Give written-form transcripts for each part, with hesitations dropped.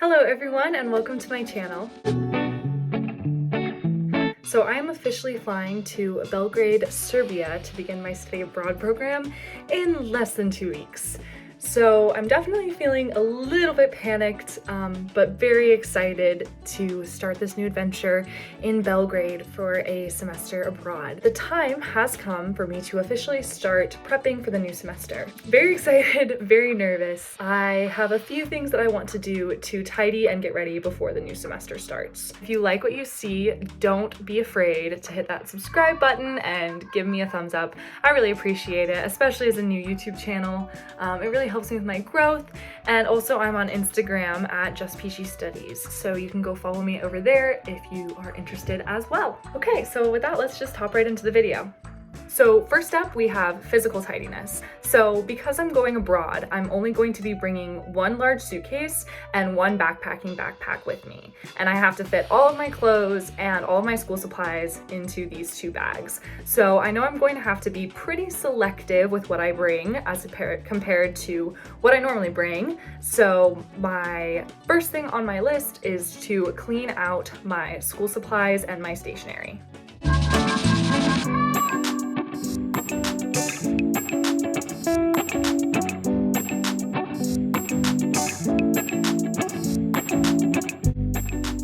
Hello everyone and welcome to my channel. So I am officially flying to Belgrade, Serbia to begin my study abroad program in less than 2 weeks. So I'm definitely feeling a little bit panicked, but very excited to start this new adventure in Belgrade for a semester abroad. The time has come for me to officially start prepping for the new semester. Very excited, very nervous. I have a few things that I want to do to tidy and get ready before the new semester starts. If you like what you see, don't be afraid to hit that subscribe button and give me a thumbs up. I really appreciate it, especially as a new YouTube channel. It really helps me with my growth, and also I'm on Instagram at justpeachystudies, so you can go follow me over there if you are interested as well. Okay, so with that, let's just hop right into the video. So first up, we have physical tidiness. So because I'm going abroad, I'm only going to be bringing one large suitcase and one backpacking backpack with me. And I have to fit all of my clothes and all of my school supplies into these 2 bags. So I know I'm going to have to be pretty selective with what I bring as compared to what I normally bring. So my first thing on my list is to clean out my school supplies and my stationery.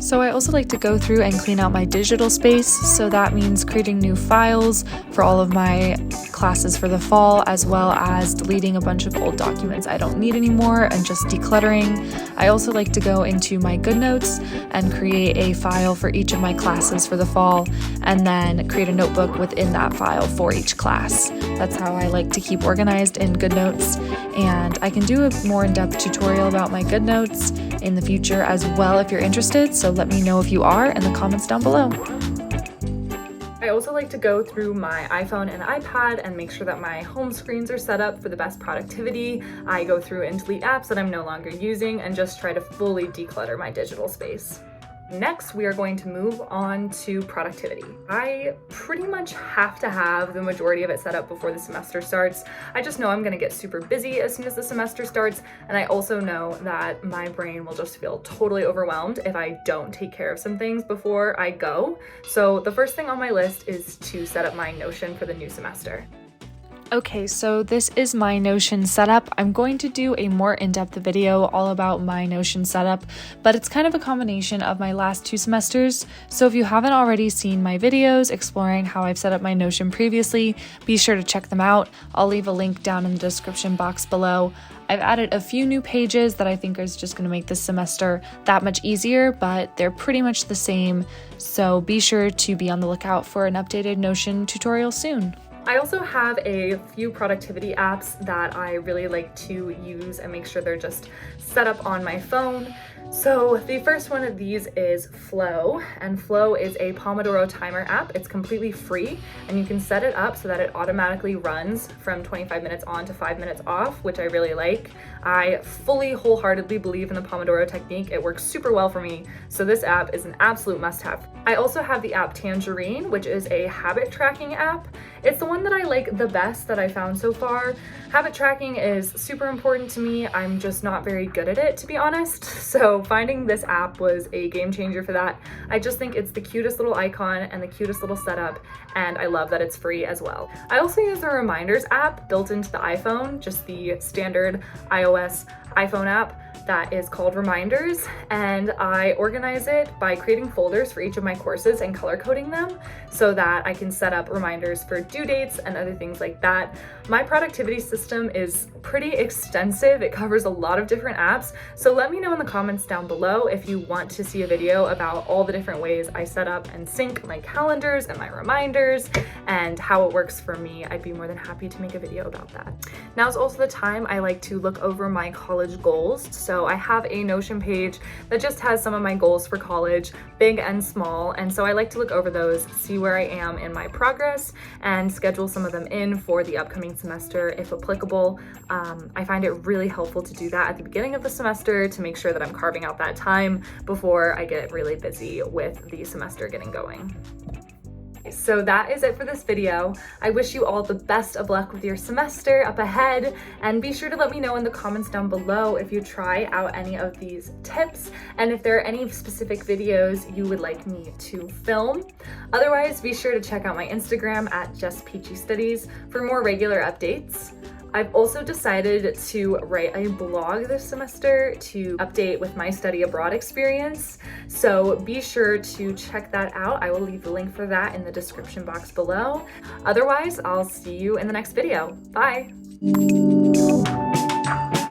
So I also like to go through and clean out my digital space, so that means creating new files for all of my classes for the fall, as well as deleting a bunch of old documents I don't need anymore and just decluttering. I also like to go into my GoodNotes and create a file for each of my classes for the fall, and then create a notebook within that file for each class. That's how I like to keep organized in GoodNotes, and I can do a more in-depth tutorial about my GoodNotes in the future as well if you're interested, so let me know if you are in the comments down below. I also like to go through my iPhone and iPad and make sure that my home screens are set up for the best productivity. I go through and delete apps that I'm no longer using and just try to fully declutter my digital space. Next, we are going to move on to productivity. I pretty much have to have the majority of it set up before the semester starts. I just know I'm gonna get super busy as soon as the semester starts, and I also know that my brain will just feel totally overwhelmed if I don't take care of some things before I go. So the first thing on my list is to set up my Notion for the new semester. Okay, so this is my Notion setup. I'm going to do a more in-depth video all about my Notion setup, but it's kind of a combination of my last 2 semesters. So if you haven't already seen my videos exploring how I've set up my Notion previously, be sure to check them out. I'll leave a link down in the description box below. I've added a few new pages that I think is just going to make this semester that much easier, but they're pretty much the same. So be sure to be on the lookout for an updated Notion tutorial soon. I also have a few productivity apps that I really like to use and make sure they're just set up on my phone. So the first one of these is Flow, and Flow is a Pomodoro timer app. It's completely free, and you can set it up so that it automatically runs from 25 minutes on to 5 minutes off, which I really like. I fully, wholeheartedly believe in the Pomodoro technique. It works super well for me, so this app is an absolute must-have. I also have the app Tangerine, which is a habit tracking app. It's the one that I like the best that I found so far. Habit tracking is super important to me. I'm just not very good at it, to be honest. So finding this app was a game changer for that. I just think it's the cutest little icon and the cutest little setup, and I love that it's free as well. I also use the Reminders app built into the iPhone, just the standard iOS iPhone app that is called Reminders, and I organize it by creating folders for each of my courses and color coding them so that I can set up reminders for due dates and other things like that. My productivity system is pretty extensive. It covers a lot of different apps, so let me know in the comments down below if you want to see a video about all the different ways I set up and sync my calendars and my reminders and how it works for me. I'd be more than happy to make a video about that. Now is also the time I like to look over my college goals. So I have a Notion page that just has some of my goals for college, big and small, and so I like to look over those, see where I am in my progress, and schedule some of them in for the upcoming semester if applicable. I find it really helpful to do that at the beginning of the semester to make sure that I'm carving out that time before I get really busy with the semester getting going. So that is it for this video. I wish you all the best of luck with your semester up ahead, and be sure to let me know in the comments down below if you try out any of these tips and if there are any specific videos you would like me to film. Otherwise, be sure to check out my Instagram at justpeachystudies for more regular updates. I've also decided to write a blog this semester to update with my study abroad experience, so be sure to check that out. I will leave the link for that in the description box below. Otherwise, I'll see you in the next video. Bye!